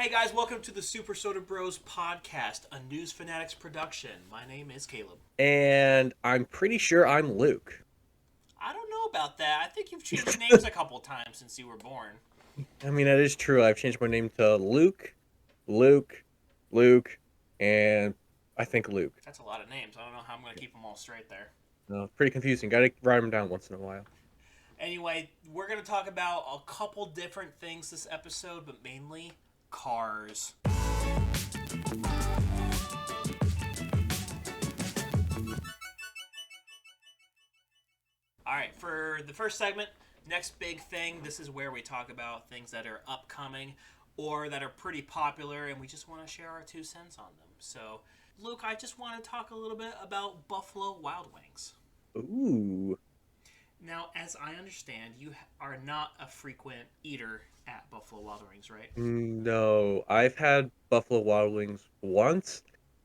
Hey guys, welcome to the Super Soda Bros podcast, a News Fanatics production. My name is Caleb. And I'm pretty sure I'm Luke. I don't know about that. I think you've changed names a couple times since you were born. I mean, that is true. I've changed my name to Luke, Luke, and I think Luke. That's a lot of names. I don't know how I'm going to keep them all straight there. No, pretty confusing. Got to write them down once in a while. Anyway, we're going to talk about a couple different things this episode, but mainly cars. All right, for the first segment, next big thing, this is where we talk about things that are upcoming or that are pretty popular, and we just want to share our 2 cents on them. So, Luke, I just want to talk a little bit about Buffalo Wild Wings. Ooh. Now, as I understand, you are not a frequent eater at Buffalo Wild Wings, right? No, I've had Buffalo Wild Wings once,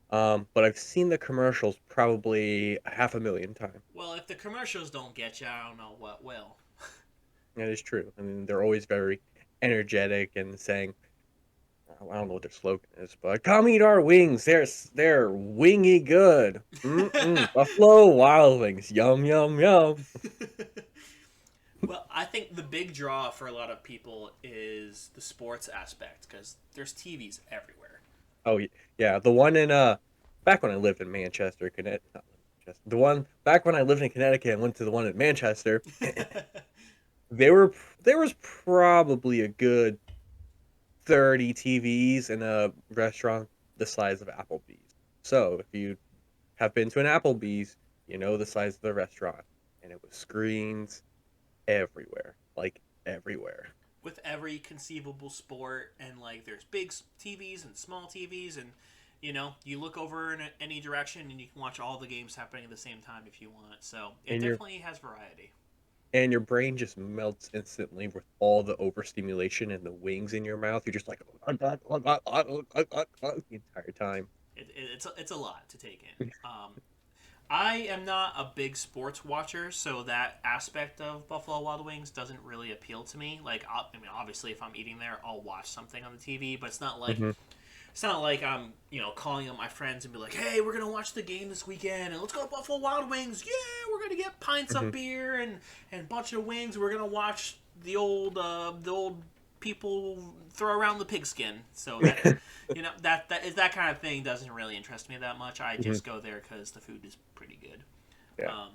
but I've seen the commercials probably half a million times. Well, if the commercials don't get you, I don't know what will. That is true. I mean, they're always very energetic and saying, I don't know what their slogan is, but come eat our wings. They're wingy good. Buffalo Wild Wings. Yum yum yum. Well, I think the big draw for a lot of people is the sports aspect because there's TVs everywhere. Oh yeah, the one in back when I lived in Manchester, Connecticut. Not Manchester. The one back when I lived in Connecticut and went to the one in Manchester. They were there was probably a good 30 TVs in a restaurant the size of Applebee's. So if you have been to an Applebee's, you know the size of the restaurant, and it was screens everywhere, like everywhere. With every conceivable sport, and like there's big TVs and small TVs, and you look over in any direction and you can watch all the games happening at the same time if you want. So it And your definitely has variety. brain just melts instantly with all the overstimulation and the wings in your mouth. You're just like the entire time. It's a lot to take in. I am not a big sports watcher, so that aspect of Buffalo Wild Wings doesn't really appeal to me. Like, I mean, obviously, if I'm eating there, I'll watch something on the TV, but Hmm. it's not like I'm calling up my friends and be like, hey, we're gonna watch the game this weekend and let's go to Buffalo Wild Wings. Yeah, we're gonna get pints Hmm. of beer and a bunch of wings. We're gonna watch the old people throw around the pigskin. So that that kind of thing doesn't really interest me that much. I Hmm. just go there because the food is pretty good. Yeah. Um,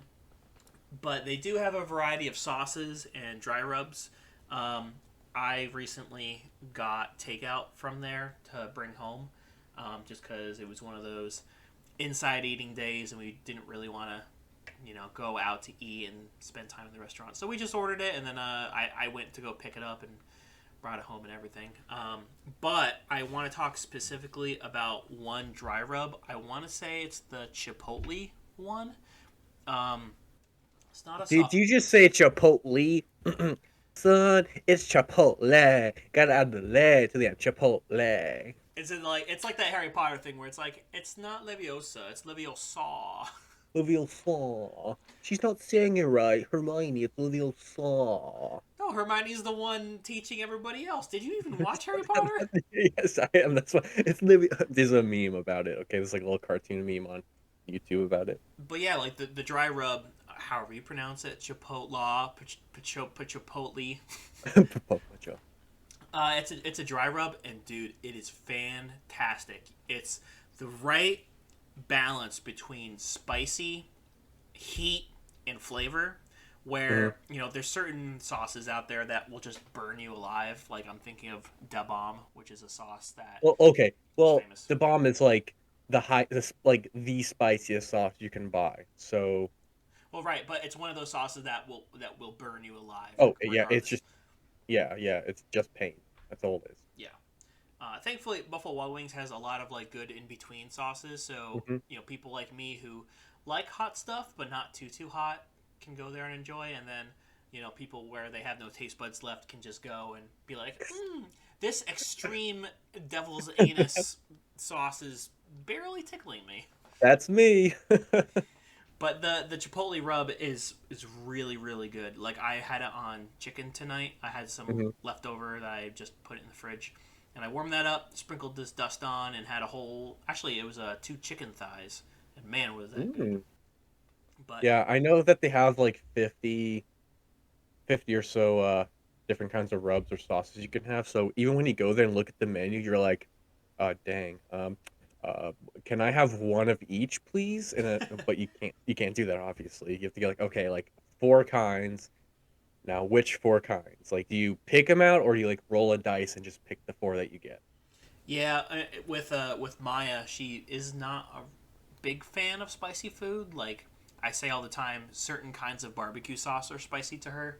but they do have a variety of sauces and dry rubs. Um, I recently got takeout from there to bring home, just because it was one of those inside eating days, and we didn't really want to, go out to eat and spend time in the restaurant. So we just ordered it, and then I went to go pick it up and brought it home and everything. But I want to talk specifically about one dry rub. I want to say it's the Chipotle one. Um, it's not a Did sauce. you just say Chipotle? Son, it's Chipotle. Gotta add the leg to the end. Chipotle. It's like that Harry Potter thing where it's like it's not Leviosa, it's Leviosa. Leviosa. She's not saying it right. Hermione, it's Leviosa. No, Hermione's the one teaching everybody else. Did you even watch Harry Potter? Yes, I am. That's why it's Livio. There's a meme about it. Okay, there's like a little cartoon meme on YouTube about it. But yeah, like the dry rub, however you pronounce it, Chipotle, Chipotle. It's a dry rub, and dude, it is fantastic. It's the right balance between spicy, heat, and flavor. Mhm. Where there's certain sauces out there that will just burn you alive. Like I'm thinking of Da Bomb, which is a sauce that Well, okay. is Well, famous. the bomb is like like the spiciest sauce you can buy. So, Well, right, but it's one of those sauces that will burn you alive, oh yeah, it's regardless. just yeah, it's just pain. That's all it is. Yeah. Thankfully, Buffalo Wild Wings has a lot of like good in between sauces, so Hmm. people like me who like hot stuff but not too hot can go there and enjoy, and then people where they have no taste buds left can just go and be like, this extreme devil's anus sauce is barely tickling me. That's me. But the chipotle rub is really really good. Like I had it on chicken tonight. I had some Hmm. leftover that I just put it in the fridge, And I warmed that up, sprinkled this dust on, and had a whole. Actually, it was two chicken thighs, and man, was that good! Mm. But Yeah, I know that they have like 50 or so different kinds of rubs or sauces you can have. So even when you go there and look at the menu, you're like, dang, uh, can I have one of each, please? But you can't do that, obviously. You have to get like, okay, like four kinds. Now, which four kinds? Like, do you pick them out, or do you like roll a dice and just pick the four that you get? yeah, with Maya, she is not a big fan of spicy food. Like I say all the time, certain kinds of barbecue sauce are spicy to her.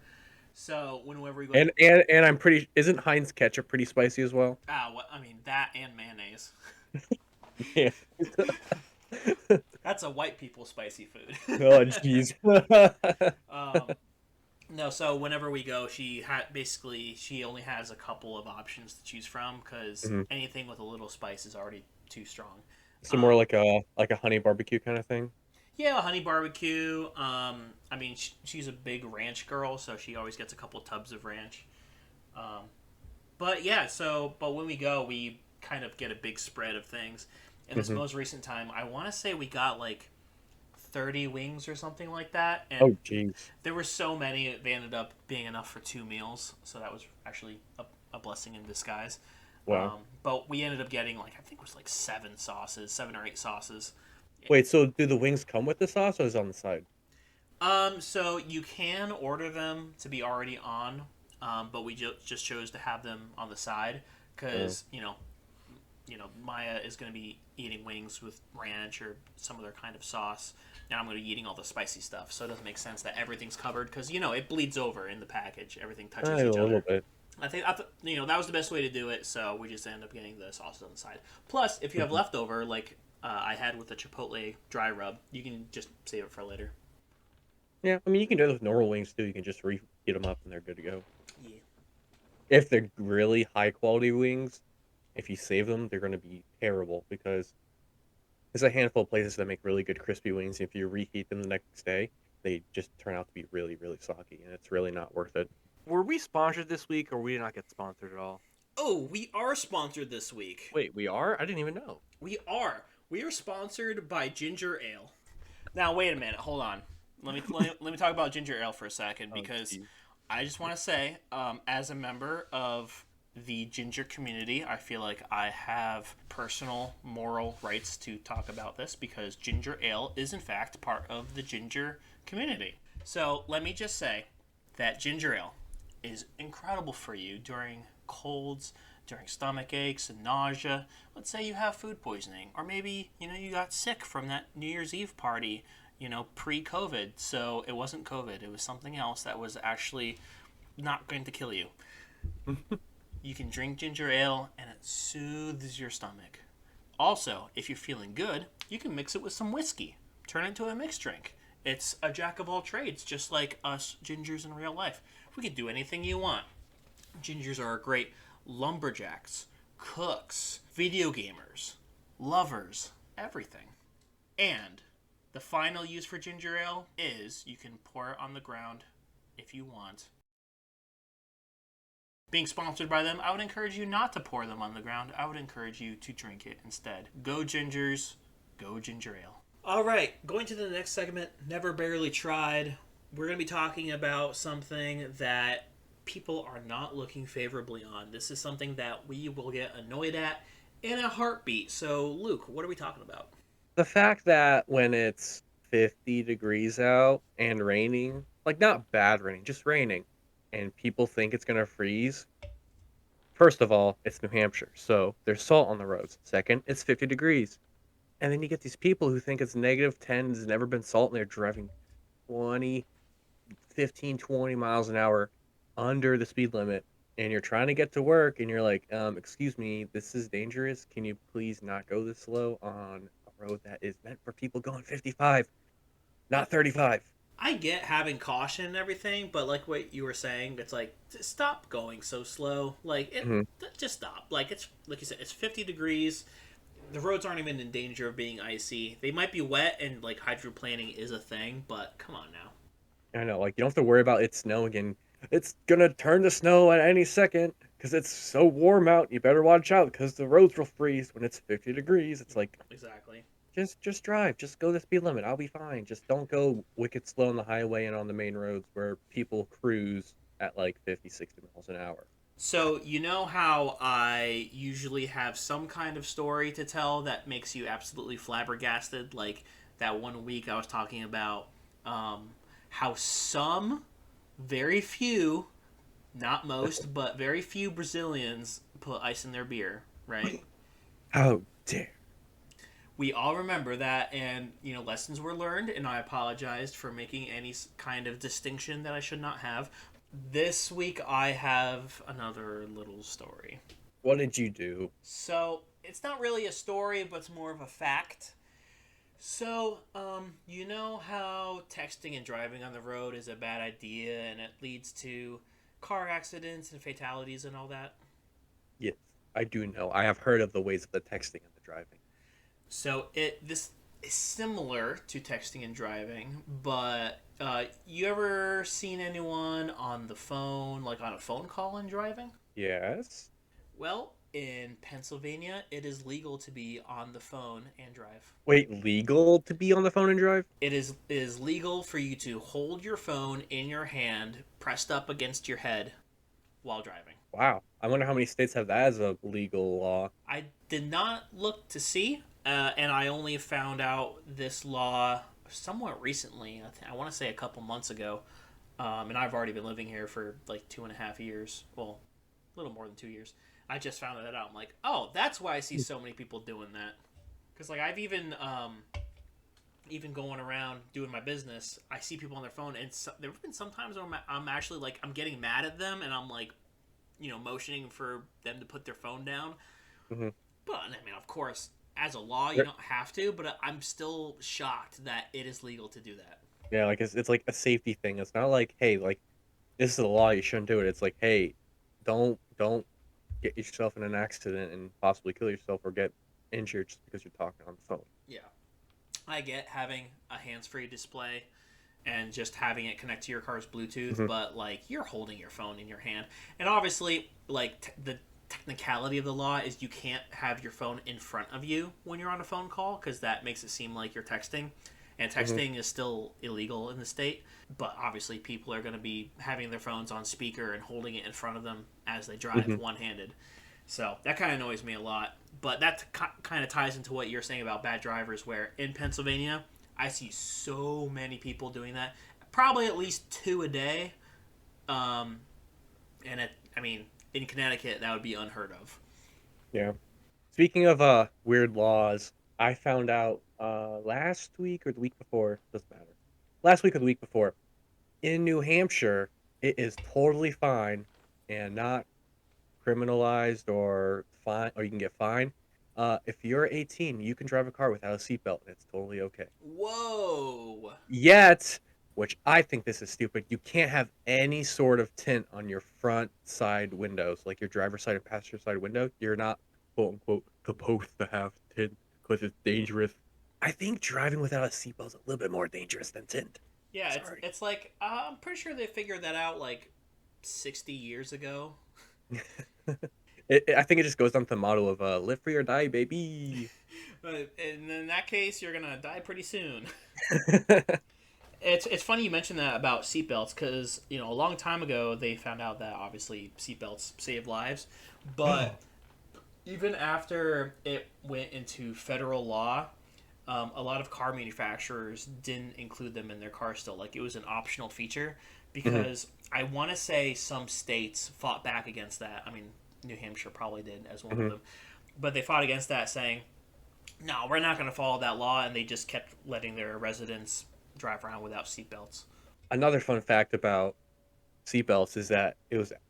So whenever we go to And I'm pretty. Isn't Heinz ketchup pretty spicy as well? what I mean that and mayonnaise. Yeah. That's a white people spicy food. Oh, jeez. um, no, so whenever we go, basically she only has a couple of options to choose from because Mhm. anything with a little spice is already too strong. So more Um, like a honey barbecue kind of thing. yeah, honey barbecue. I mean she's a big ranch girl, so she always gets a couple tubs of ranch. Um, but yeah, but when we go, we kind of get a big spread of things. In this Hmm. most recent time, I want to say we got like 30 wings or something like that, and Oh, jeez. there were so many they ended up being enough for 2 meals, so that was actually a blessing in disguise. Wow. But we ended up getting like I think it was like 7 or 8 sauces. Wait, so do the wings come with the sauce or is it on the side? So you can order them to be already on, but we just chose to have them on the side Oh. because Maya is going to be eating wings with ranch or some other kind of sauce, and I'm going to be eating all the spicy stuff. So it doesn't make sense that everything's covered because it bleeds over in the package. Everything touches A each little other. bit. That was the best way to do it. So we just end up getting the sauces on the side. Plus, if you have Mhm. leftover, like I had with the chipotle dry rub, you can just save it for later. Yeah, I mean, you can do it with normal wings too. You can just reheat them up and they're good to go. Yeah. If they're really high quality wings, if you save them, they're going to be terrible because there's a handful of places that make really good crispy wings. If you reheat them the next day, they just turn out to be really, really soggy, and it's really not worth it. Were we sponsored this week, or we did not get sponsored at all? Oh, we are sponsored this week. Wait, we are? I didn't even know. We are. We are sponsored by Ginger Ale. Now, wait a minute. Hold on. Let me talk about ginger ale for a second Oh, because jeez. I just want to say, as a member of the ginger community, I feel like I have personal moral rights to talk about this because ginger ale is in fact part of the ginger community. So let me just say that ginger ale is incredible for you during colds, during stomach aches and nausea. Let's say you have food poisoning, or maybe you got sick from that New Year's Eve party, pre-COVID. So it wasn't COVID; it was something else that was actually not going to kill you. You can drink ginger ale, and it soothes your stomach. Also, if you're feeling good, you can mix it with some whiskey. Turn it into a mixed drink. It's a jack of all trades, just like us gingers in real life. We can do anything you want. Gingers are great lumberjacks, cooks, video gamers, lovers, everything. And the final use for ginger ale is you can pour it on the ground if you want. Being sponsored by them, I would encourage you not to pour them on the ground. I would encourage you to drink it instead. Go gingers, go ginger ale. All right, going to the next segment, Never Barely Tried. We're going to be talking about something that people are not looking favorably on. This is something that we will get annoyed at in a heartbeat. So, Luke, what are we talking about? The fact that when it's 50 degrees out and raining, like not bad raining, just raining, and people think it's gonna freeze. First of all, it's New Hampshire, so there's salt on the roads. Second, it's 50 degrees. And then you get these people who think it's -10, there's never been salt, and they're driving 20, 15, 20 miles an hour under the speed limit. And you're trying to get to work, and you're like, excuse me, this is dangerous. Can you please not go this slow on a road that is meant for people going 55, I, not 35? I get having caution and everything, but like what you were saying, it's like stop going so slow. Mhm. Just stop. Like it's like you said, it's 50 degrees. The roads aren't even in danger of being icy. They might be wet, and like hydroplaning is a thing, but come on now. I know, like, you don't have to worry about it snowing again. It's gonna turn to snow at any second. because it's so warm out. You better watch out because the roads will freeze when it's 50 degrees. It's like Exactly. just drive, just go the speed limit. I'll be fine. Just don't go wicked slow on the highway and on the main roads where people cruise at like 50, 60 miles an hour. So, you know how I usually have some kind of story to tell that makes you absolutely flabbergasted? Like that one week I was talking about um, how some, very few, not most, but very few Brazilians put ice in their beer, right? How dare. We all remember that, and lessons were learned, and I apologized for making any kind of distinction that I should not have. This week I have another little story. What did you do? So it's not really a story, but it's more of a fact. So, you know how texting and driving on the road is a bad idea, and it leads to car accidents and fatalities and all that. Yes, I do know. I have heard of the ways of the texting and the driving. So this is similar to texting and driving, but you ever seen anyone on the phone, like on a phone call and driving? Yes. Well, in Pennsylvania, it is legal to be on the phone and drive. Wait, legal to be on the phone and drive? It is legal for you to hold your phone in your hand, pressed up against your head, while driving. Wow. I wonder how many states have that as a legal law. I did not look to see, and I only found out this law somewhat recently. I want to say a couple months ago, and I've already been living here for like 2.5 years. Well, a little more than 2 years. I just found that out. I'm like, oh, that's why I see so many people doing that. Because like I've even going around doing my business, I see people on their phone, and there have been sometimes where I'm actually like I'm getting mad at them, and I'm like, motioning for them to put their phone down. Hmm. But I mean, of course, as a law, you don't have to. But I'm still shocked that it is legal to do that. Yeah, like it's like a safety thing. It's not like, hey, like this is the law, you shouldn't do it. It's like, hey, don't get yourself in an accident and possibly kill yourself or get injured just because you're talking on the phone. Yeah, I get having a hands-free display and just having it connect to your car's Bluetooth, Hmm. but like you're holding your phone in your hand, and obviously, like the technicality of the law is you can't have your phone in front of you when you're on a phone call because that makes it seem like you're texting, and Hmm. texting is still illegal in the state. But obviously, people are going to be having their phones on speaker and holding it in front of them as they drive Hmm. one-handed. So that kind of annoys me a lot. But that kind of ties into what you're saying about bad drivers, where in Pennsylvania, I see so many people doing that. Probably at least two a day. Um, and I mean, in Connecticut, that would be unheard of. Yeah. Speaking of weird laws, I found out last week or the week before, doesn't matter. Last week or the week before, in New Hampshire, it is totally fine and not criminalized or fine, or you can get fined. If you're 18, you can drive a car without a seatbelt, and it's totally okay. Whoa! Yet, which I think this is stupid, you can't have any sort of tint on your front side windows, like your driver's side and passenger side window. You're not quote unquote supposed to have tint because it's dangerous. I think driving without a seatbelt is a little bit more dangerous than tint. Yeah, Sorry. it's like I'm pretty sure they figured that out like 60 years ago. I think it just goes on to the motto of live free or die, baby. But in that case, you're gonna die pretty soon. It's funny you mentioned that about seatbelts because a long time ago they found out that obviously seatbelts save lives, but even after it went into federal law, a lot of car manufacturers didn't include them in their cars still. Like it was an optional feature Hmm. because I want to say some states fought back against that. I mean, New Hampshire probably did as one of Hmm. them, but they fought against that, saying, "No, we're not going to follow that law," and they just kept letting their residents drive around without seatbelts. Another fun fact about seatbelts is that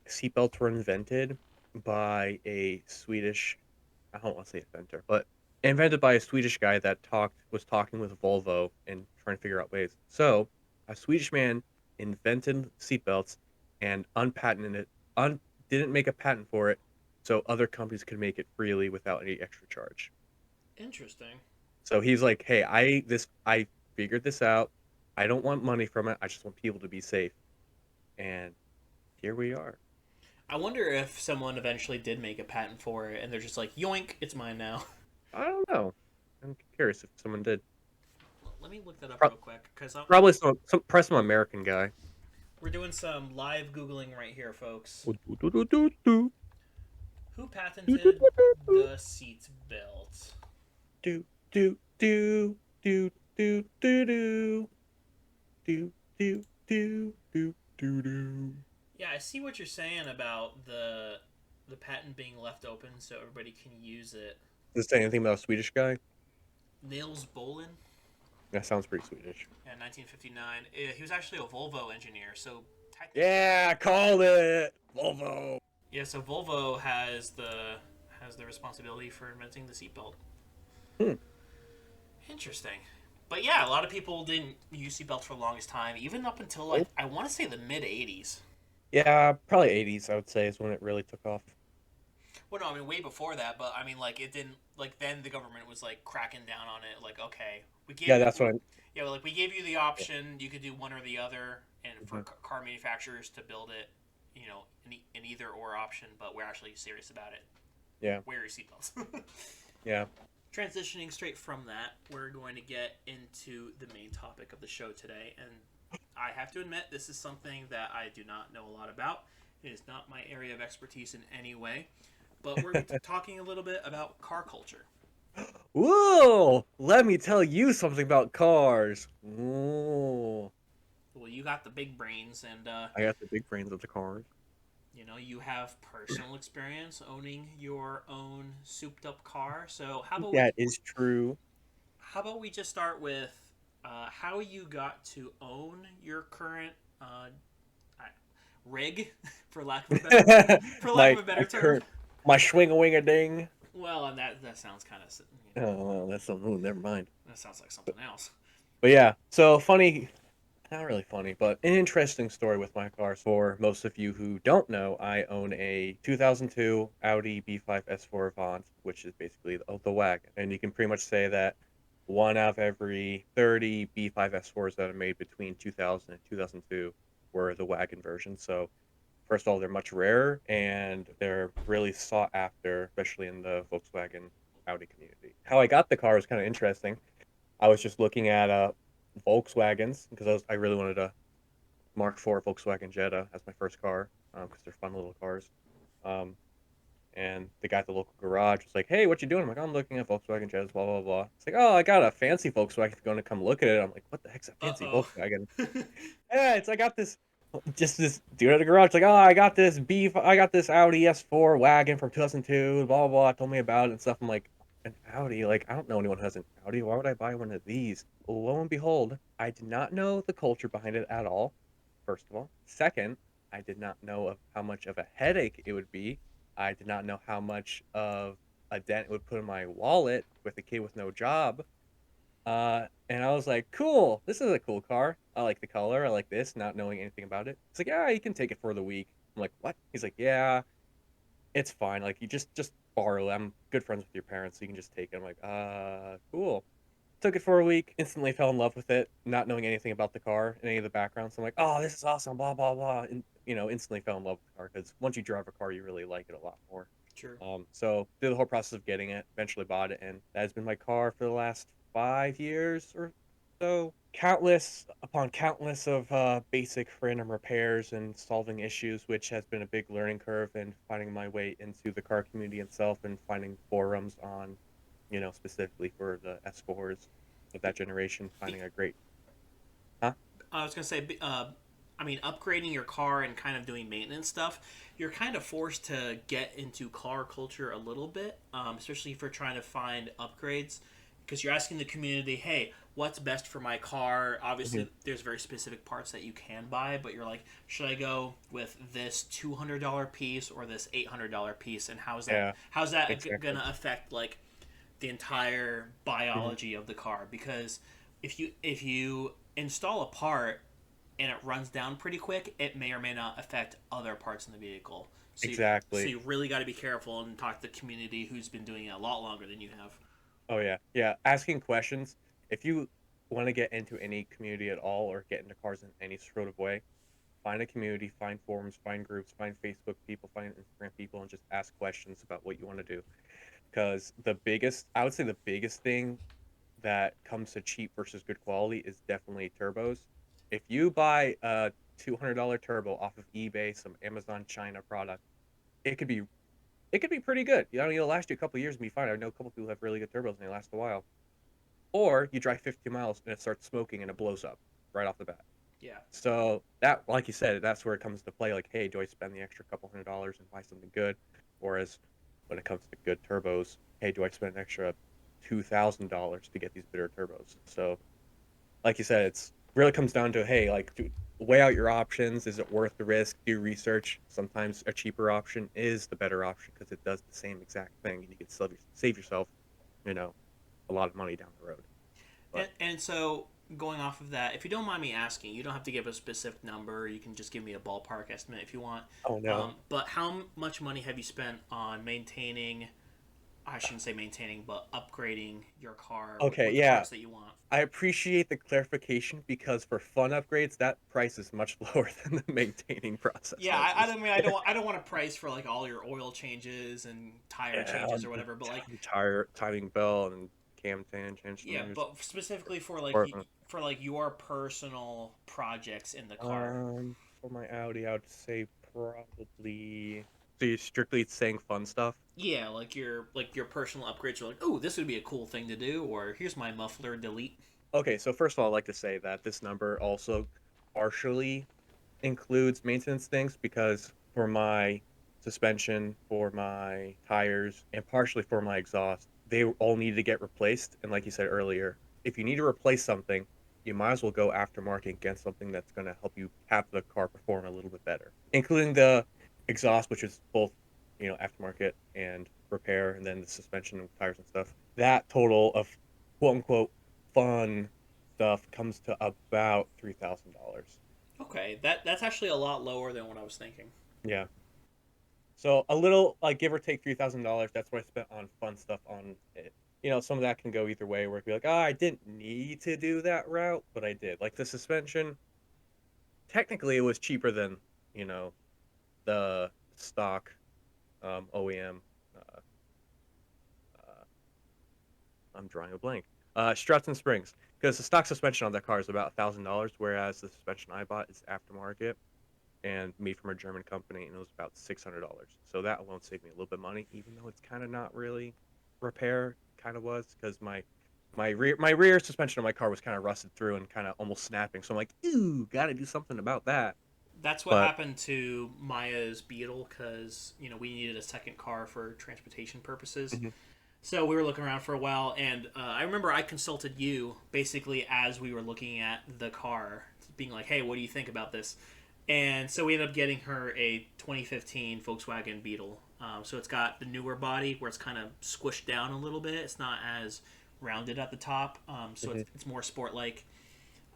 seatbelts were invented by a Swedish, I don't want to say inventor, but invented by a Swedish guy that was talking with Volvo and trying to figure out ways. So a Swedish man invented seatbelts and unpatented it, didn't make a patent for it, so other companies could make it freely without any extra charge. Interesting. So he's like, "Hey, I figured this out. I don't want money from it. I just want people to be safe." And here we are. I wonder if someone eventually did make a patent for it, and they're just like, yoink, it's mine now. I don't know. I'm curious if someone did. Let me look that up Pro- real quick, because Probably some American guy. we're doing some live Googling right here, folks. Do Who do do patented do the seat belt? do do do do do do do do do do do do do. Yeah, I see what you're saying about the patent being left open so everybody can use it. Does it say anything about a Swedish guy? Niels Bolin, That sounds pretty Swedish. yeah, 1959. He was actually a Volvo engineer, so technically, Yeah, called it. Volvo. yeah. So Volvo has the responsibility for inventing the seatbelt. Hmm. Interesting. But yeah, a lot of people didn't use seatbelts for the longest time, even up until like Nope. I want to say the mid '80s. Yeah, probably 80s, I would say, is when it really took off. Well, no, I mean way before that, but I mean like it didn't like then the government was like cracking down on it. Like okay, we gave Yeah, you that's what I'm. yeah, like we gave you the Yeah. option, you could do one or the other, and for Mhm. car manufacturers to build it, in either or option, but we're actually serious about it. Yeah, Wear your seatbelts. yeah. Transitioning straight from that, we're going to get into the main topic of the show today, and I have to admit this is something that I do not know a lot about. It is not my area of expertise in any way, but we're talking a little bit about car culture. Whoa! Let me tell you something about cars. Ooh. Well, you got the big brains, and I got the big brains of the cars. you have personal experience owning your own souped-up car. So how about we That is true. just start with how you got to own your current rig, for lack of a better my my term. current my swing a wing a ding. Well, and that sounds kind of Oh well, that's something. Ooh, never mind. that sounds like something else. But yeah, so funny. Not really funny, but an interesting story with my car. For most of you who don't know, I own a 2002 Audi B5 S4 Avant, which is basically the wagon. And you can pretty much say that one out of every 30 B5 S4s that are made between 2000 and 2002 were the wagon version. So, first of all, they're much rarer and they're really sought after, especially in the Volkswagen Audi community. How I got the car was kind of interesting. I was just looking at Volkswagens because I really wanted a Mark IV Volkswagen Jetta as my first car because they're fun little cars. Um, and the guy at the local garage was like, "Hey, what you doing?" I'm like, "I'm looking at Volkswagen Jettas, blah blah blah." It's like, "Oh, I got a fancy Volkswagen. If you're going to come look at it," I'm like, "What the heck's a Uh fancy oh. Volkswagen?" Yeah, I got this, just this dude at the garage. Like, "Oh, I got this Audi S4 wagon from 2002. Blah blah blah." Told me about it and stuff. I'm like, "An Audi? Like, I don't know anyone who has an Audi. Why would I buy one of these?" Well, lo and behold, I did not know the culture behind it at all. First of all, second, I did not know of how much of a headache it would be. I did not know how much of a dent it would put in my wallet with a kid with no job. And I was like, cool, this is a cool car. I like the color. I like this, not knowing anything about it. He's like, yeah, you can take it for the week. I'm like, what? He's like, yeah, it's fine. Like, you just borrow it. I'm good friends with your parents, so you can just take it. I'm like, cool. Took it for a week, instantly fell in love with it, not knowing anything about the car and any of the background. So I'm like, oh, this is awesome, blah, blah, blah. And, instantly fell in love with the car because once you drive a car, you really like it a lot more. Sure. So did the whole process of getting it, eventually bought it, and that has been my car for the last 5 years or so. Countless upon countless of basic random repairs and solving issues, which has been a big learning curve and finding my way into the car community itself and finding forums on, specifically for the S4s of that generation, finding a great, huh? I was gonna say, I mean, upgrading your car and kind of doing maintenance stuff, you're kind of forced to get into car culture a little bit, especially if you're trying to find upgrades, because you're asking the community, hey, what's best for my car? Hmm. Obviously, there's very specific parts that you can buy, but you're like, should I go with this $200 piece or this $800 piece? And Yeah, how's that exactly. gonna affect like the entire Hmm. biology of the car? Because if you install a part and it runs down pretty quick, it may or may not affect other parts in the vehicle. So Exactly. you really got to be careful and talk to the community who's been doing it a lot longer than you have. Oh yeah, yeah. Asking questions. If you want to get into any community at all or get into cars in any sort of way, find a community, find forums, find groups, find Facebook people, find Instagram people, and just ask questions about what you want to do. Because I would say the biggest thing that comes to cheap versus good quality is definitely turbos. If you buy a $200 turbo off of eBay, some Amazon China product, it could be it could be pretty good. You know, it'll last you a couple of years and be fine. I know a couple people who have really good turbos and they last a while. Or you drive 50 miles and it starts smoking and it blows up right off the bat. Yeah. So that, like you said, that's where it comes to play. Like, hey, do I spend the extra couple $100s and buy something good? Whereas when it comes to good turbos, hey, do I spend an extra $2,000 to get these bitter turbos? So, like you said, it's really comes down to, hey, like, weigh out your options. Is it worth the risk? Do research. Sometimes a cheaper option is the better option because it does the same exact thing, and you can save yourself, you know, a lot of money down the road. But And so going off of that, if you don't mind me asking, you don't have to give a specific number. You can just give me a ballpark estimate if you want. oh no. But how much money have you spent on maintaining? I shouldn't say maintaining, but upgrading your car Okay, with the yeah. parts that you want. I appreciate the clarification because for fun upgrades, that price is much lower than the maintaining process. Yeah, Let's I just don't mean I don't want to price for like all your oil changes and tire yeah, changes or whatever, but like tire timing belt and cam yeah, tensioners. but specifically for Or, your personal projects in the car. for my Audi, I would say probably. So you're strictly saying fun stuff? Yeah, like your personal upgrades are like, oh, this would be a cool thing to do, or here's my muffler delete. Okay, so first of all, I'd like to say that this number also partially includes maintenance things because for my suspension, for my tires, and partially for my exhaust, they all need to get replaced. And like you said earlier, if you need to replace something, you might as well go aftermarket and get something that's going to help you have the car perform a little bit better, including the exhaust, which is both, aftermarket and repair, and then the suspension and tires and stuff. That total of quote unquote fun stuff comes to about $3,000. Okay, that's actually a lot lower than what I was thinking. Yeah. So a little, like give or take $3,000. That's what I spent on fun stuff on it. Some of that can go either way. Where it'd be like, I didn't need to do that route, but I did. Like the suspension, technically, it was cheaper than you know the stock OEM. Uh, uh, I'm drawing a blank. Struts and springs, because the stock suspension on that car is about $1,000, whereas the suspension I bought is aftermarket and made from a German company, and it was about $600. So that alone saved me a little bit of money, even though it's kind of not really repair. Kind of was because my rear suspension on my car was kind of rusted through and kind of almost snapping. So I'm like, ooh, got to do something about that. That's what But happened to Maya's Beetle because we needed a second car for transportation purposes. mhm, So we were looking around for a while, and I remember I consulted you basically as we were looking at the car, being like, "Hey, what do you think about this?" And so we ended up getting her a 2015 Volkswagen Beetle. So it's got the newer body where it's kind of squished down a little bit. It's not as rounded at the top, so mhm. it's more sport like.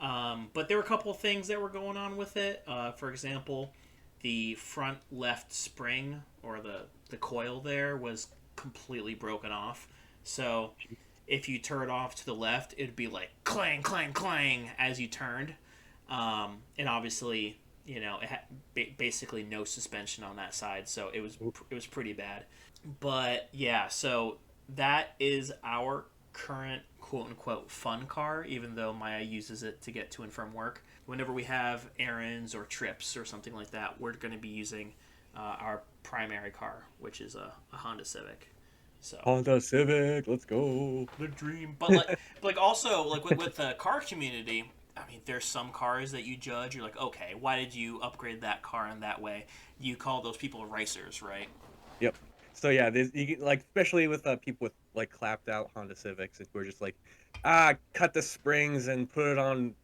But there were a couple of things that were going on with it. For example, the front left spring or the coil there was completely broken off. So if you turn off to the left, it'd be like clang, clang, clang as you turned. And obviously, it had basically no suspension on that side, so it was pretty bad. But yeah, so that is our current quote unquote fun car, even though Maya uses it to get to and from work. Whenever we have errands or trips or something like that, we're going to be using our primary car, which is a Honda Civic. So Honda Civic, let's go. the dream. But like also like with the car community, I mean, there's some cars that you judge. You're like, okay, why did you upgrade that car in that way? You call those people racers, right? Yep. So yeah, like especially with people with like clapped out Honda Civics who are just like, cut the springs and put it on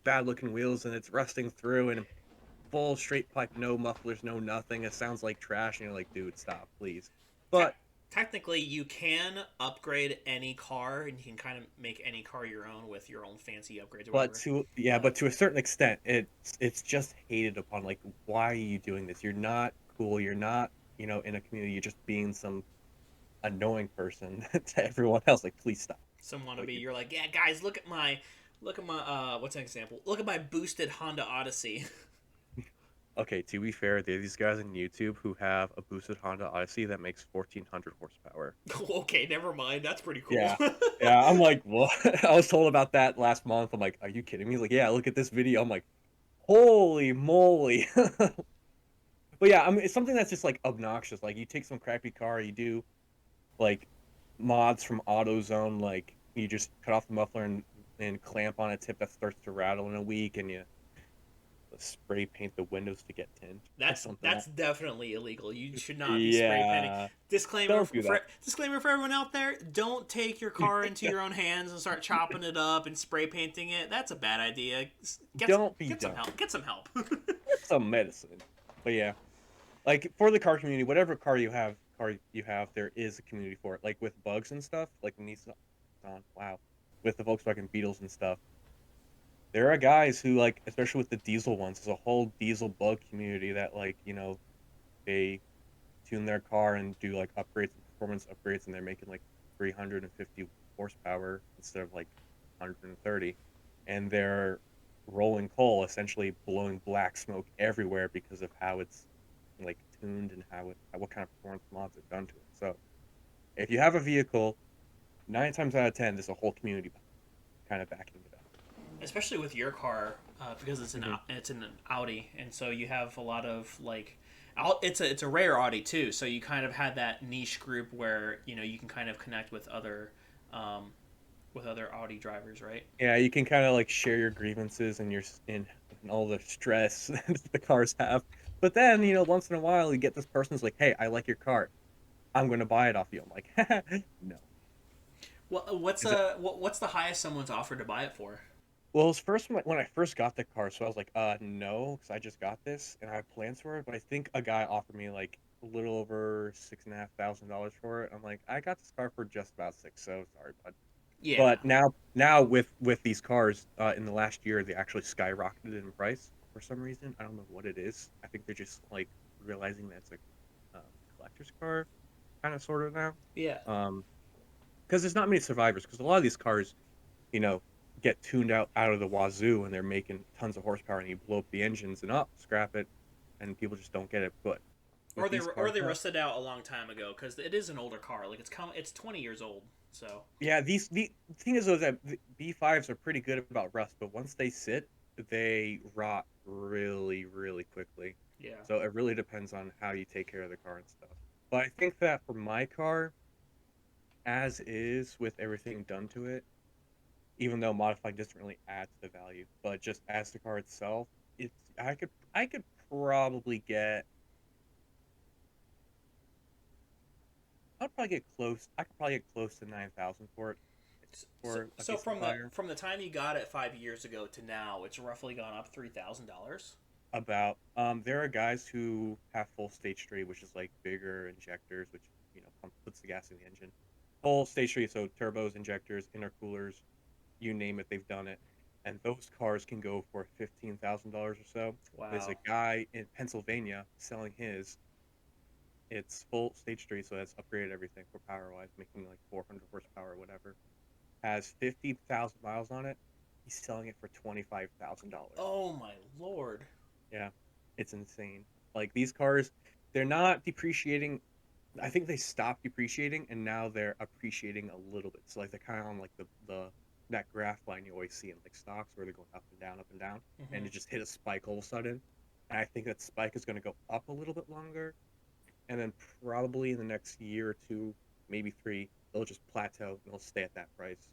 bad looking wheels and it's rusting through and full straight pipe, no mufflers, no nothing. It sounds like trash, and you're like, dude, stop, please. Te- But Technically, you can upgrade any car, and you can kind of make any car your own with your own fancy upgrades or but whatever. to yeah, But but to a certain extent, it's just hated upon. Like, why are you doing this? You're not cool. You're not in a community. You're just being some annoying person to everyone else. Like, please stop. some Like, wannabe, you're like, yeah, guys, look at my what's an example? Look at my boosted Honda Odyssey. Okay, to be fair, there are these guys on YouTube who have a boosted Honda Odyssey that makes 1400 horsepower. Okay, never mind. That's pretty cool. Yeah. Yeah, I'm like, what? I was told about that last month. I'm like, are you kidding me? He's like, yeah, look at this video. I'm like, holy moly. But yeah, I mean, it's something that's just like obnoxious. Like, you take some crappy car, you do like mods from AutoZone, like you just cut off the muffler and clamp on a tip that starts to rattle in a week, and you spray paint the windows to get tint or That's something. that's definitely illegal. You should not be spray painting. Yeah, Disclaimer don't do for that. disclaimer for everyone out there: don't take your car into your own hands and start chopping it up and spray painting it. That's a bad idea. Don't be Get some dumb. help. Get some help. Get some medicine. But yeah, like for the car community, whatever car you have, there is a community for it. Like with bugs and stuff, like Nissan, wow, with the Volkswagen Beetles and stuff. There are guys who like, especially with the diesel ones, there's a whole diesel bug community that like, they tune their car and do like upgrades and performance upgrades, and they're making like 350 horsepower instead of like 130, and they're rolling coal, essentially blowing black smoke everywhere because of how it's like tuned and what kind of performance mods are done to it. So if you have a vehicle, 9 times out of 10, there's a whole community kind of backing it up. Especially with your car, because Hmm. it's an Audi, and so you have a lot of like, it's a rare Audi too. So you kind of had that niche group where you can kind of connect um, with other Audi drivers, right? Yeah, you can kind of like share your grievances and and all the stress that the cars have. But then, once in a while, you get this person who's like, "Hey, I like your car. I'm going to buy it off you." I'm like, "No." Well, Is it? what's the highest someone's offered to buy it for? Well, it was first when I first got the car, so I was like, no, because I just got this and I have plans for it. But I think a guy offered me like a little over $6,500 for it. I'm like, I got this car for just about six, so sorry, bud. Yeah. But now with these cars, in the last year, they actually skyrocketed in price for some reason. I don't know what it is. I think they're just like realizing that it's a collector's car, kind of sort of now. Yeah. Um, because there's not many survivors. Because a lot of these cars, you know, get tuned out of the wazoo, and they're making tons of horsepower, and you blow up the engines and up, scrap it, and people just don't get it. But with these Or cars they now, rusted out a long time ago because it is an older car. Like it's 20 years old. So yeah, the thing is though that B5s are pretty good about rust, but once they sit, they rot really, really quickly. yeah. So it really depends on how you take care of the car and stuff. But I think that for my car, as is with everything done to it, even though modifying doesn't really add to the value, but just as the car itself, it's I could probably get I'd probably get close. I could probably get close to 9,000 for it for a So decent tire. from the time you got it 5 years ago to now, it's roughly gone up $3,000. About there are guys who have full stage three, which is like bigger injectors, which puts the gas in the engine. Full stage three, so turbos, injectors, intercoolers, you name it, they've done it. And those cars can go for $15,000 or so. There's a Wow. guy in Pennsylvania selling his. It's full stage three, so that's upgraded everything for power wise, making like 400 horsepower or whatever. Has 50,000 miles on it. He's selling it for $25,000. Oh my lord. Yeah, it's insane. Like these cars, they're not depreciating. I think they stopped depreciating and now they're appreciating a little bit. So like they're kind of on like the that graph line you always see in like stocks where they're going up and down, and Hmm. it just hit a spike all of a sudden. And I think that spike is going to go up a little bit longer, and then probably in the next year or two, maybe three, it'll just plateau and it'll stay at that price.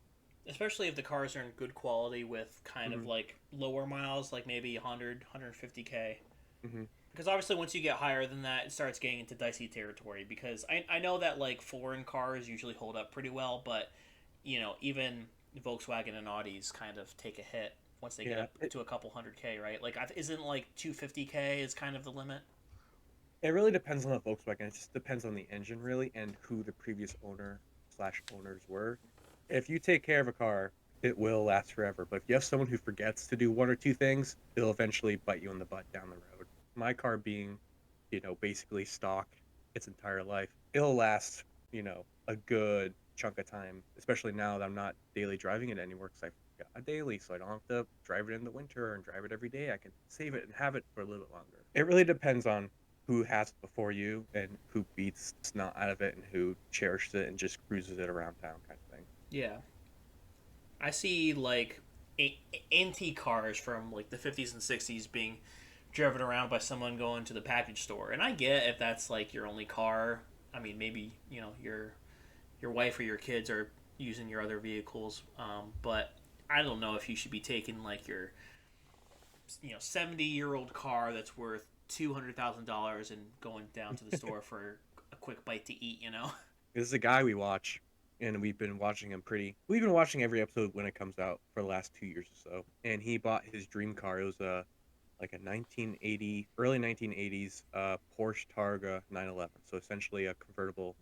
Especially if the cars are in good quality with kind of Hmm. like lower miles, like maybe 100, 150K. Hmm. Because obviously, once you get higher than that, it starts getting into dicey territory. Because I know that like foreign cars usually hold up pretty well, but even Volkswagen and Audis kind of take a hit once they get Yeah, up to a couple 100K, right? Like, isn't like 250K is kind of the limit? it really depends on the Volkswagen. It just depends on the engine, really, and who the previous owner slash owners were. If you take care of a car, it will last forever. But if you have someone who forgets to do one or two things, it'll eventually bite you in the butt down the road. My car being, basically stock its entire life, it'll last, a good chunk of time, especially now that I'm not daily driving it anymore because daily, so I don't have to drive it in the winter and drive it every day. I can save it and have it for a little bit longer. It really depends on who has it before you and who beats the snot out of it and who cherishes it and just cruises it around town kind of thing. Yeah, I see like antique cars from like the 50s and 60s being driven around by someone going to the package store, and I get if that's like your only car. I mean, maybe your wife or your kids are using your other vehicles, but I don't know if you should be taking like your 70-year-old car that's worth $200,000 and going down to the store for a quick bite to eat. This is a guy we watch, and we've been watching him pretty. We've been watching every episode when it comes out for the last 2 years or so. And he bought his dream car. It was a like a 1980, early 1980s Porsche Targa 911. So essentially a convertible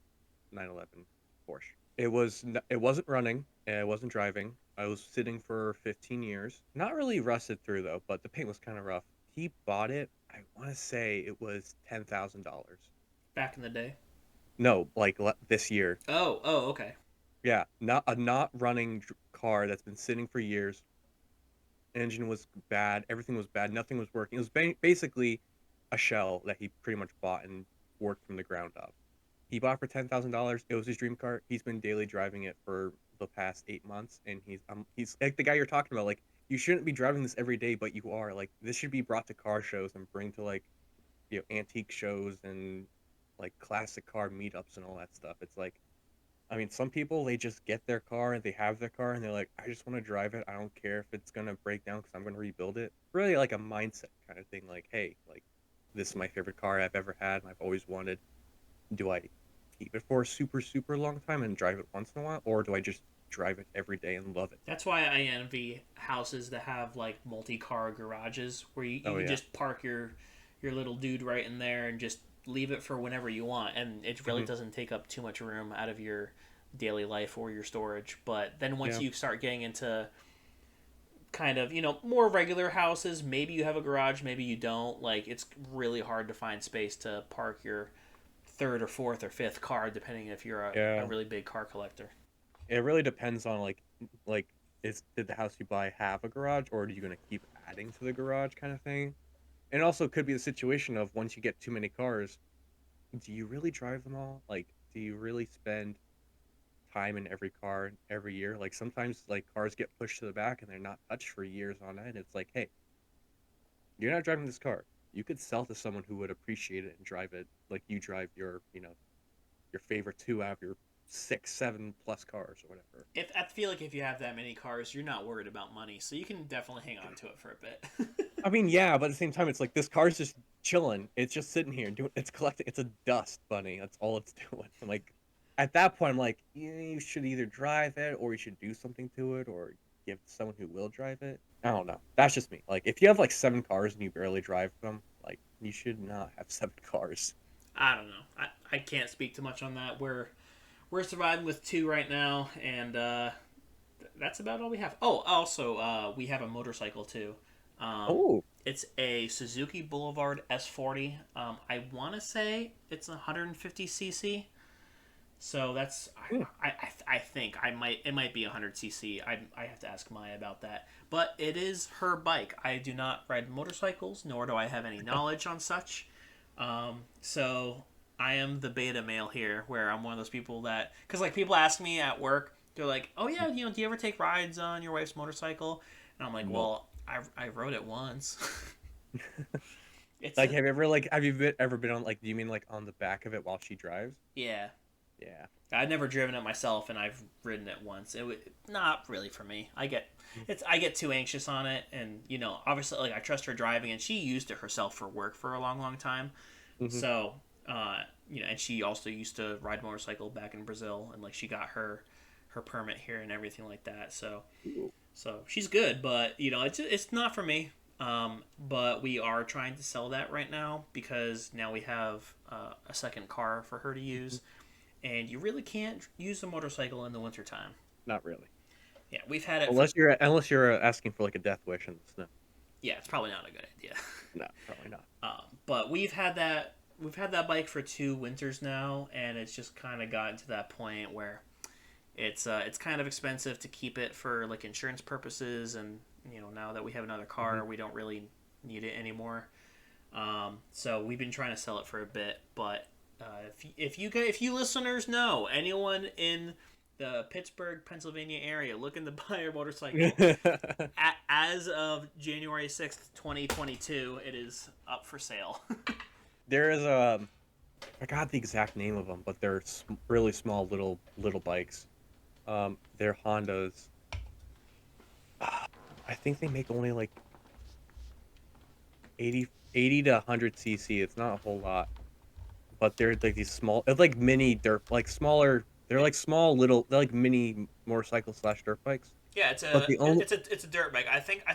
911 Porsche. It wasn't running. It wasn't driving. I was sitting for 15 years. Not really rusted through though, but the paint was kind of rough. He bought it. I want to say it was $10,000. Back in the day. No, like this year. Oh, okay. Yeah, not a not running car that's been sitting for years. Engine was bad. Everything was bad. Nothing was working. It was basically a shell that he pretty much bought and worked from the ground up. He bought for $10,000. It was his dream car. He's been daily driving it for the past 8 months, and he's like the guy you're talking about. Like you shouldn't be driving this every day, but you are. Like this should be brought to car shows and bring to like antique shows and like classic car meetups and all that stuff. It's like I mean, some people they just get their car and they have their car and they're like, I just want to drive it. I don't care if it's gonna break down because I'm gonna rebuild it. Really, like a mindset kind of thing. Like, hey, like this is my favorite car I've ever had and I've always wanted. Do I keep it for a super long time and drive it once in a while, or do I just drive it every day and love it? That's why I envy houses that have like multi-car garages where you Oh can yeah. just park your little dude right in there and just leave it for whenever you want, and it really Hmm. doesn't take up too much room out of your daily life or your storage. But then once Yeah. you start getting into kind of more regular houses, maybe you have a garage, maybe you don't. Like it's really hard to find space to park your third or fourth or fifth car, depending if you're a Yeah. really big car collector. It really depends on like is did the house you buy have a garage or are you gonna keep adding to the garage kind of thing? And also could be the situation of once you get too many cars, do you really drive them all? Like, do you really spend time in every car every year? Like sometimes like cars get pushed to the back and they're not touched for years on end. It's like, hey, you're not driving this car. You could sell to someone who would appreciate it and drive it like you drive your favorite two out of your 6, 7 plus cars or whatever. If I feel like if you have that many cars, you're not worried about money, so you can definitely hang on to it for a bit. I mean, yeah, but at the same time, it's like this car's just chilling. It's just sitting here doing. It's collecting. It's a dust bunny. That's all it's doing. I'm like, at that point, I'm like, you should either drive it or you should do something to it or give it to someone who will drive it. I don't know. That's just me. Like, if you have like 7 cars and you barely drive them, like, you should not have 7 cars. I don't know. I can't speak too much on that. We're surviving with two right now, and that's about all we have. Oh, also, we have a motorcycle too. Um, Oh, it's a Suzuki Boulevard S40. I want to say it's 150 cc. So that's hmm, I think it might be 100 cc. I have to ask Maya about that. But it is her bike. I do not ride motorcycles, nor do I have any knowledge on such. So I am the beta male here, where I'm one of those people that because like people ask me at work, they're like, "Oh yeah, do you ever take rides on your wife's motorcycle?" And I'm like, no. "Well, I rode it once." it's Like, have you ever been on like? Do you mean like on the back of it while she drives? yeah. Yeah. I've never driven it myself, and I've ridden it once. It was not really for me. I get too anxious on it, and obviously, like I trust her driving, and she used it herself for work for a long time. Hmm. So, and she also used to ride motorcycle back in Brazil, and like she got her permit here and everything like that. So she's good, but it's not for me. But we are trying to sell that right now because now we have a second car for her to use, and you really can't use a motorcycle in the wintertime. Not really. Yeah, we've had it for. Unless you're asking for like a death wish in the snow. Yeah, it's probably not a good idea. No, probably not. But we've had that bike for 2 winters now, and it's just kind of gotten to that point where It's kind of expensive to keep it for like insurance purposes, and now that we have another Hmm. car, we don't really need it anymore. So we've been trying to sell it for a bit, but if you listeners know anyone in the Pittsburgh, Pennsylvania area looking to buy a motorcycle, as of January 6th, 2022, it is up for sale. There is I forgot the exact name of them, but they're really small little bikes. They're Hondas. I think they make only like 80 to 100 cc. It's not a whole lot, but they're like these small. It's like mini dirt, like smaller. They're like small little. They're like mini motorcycle slash dirt bikes. Yeah, it's But a the only it's a dirt bike. I think I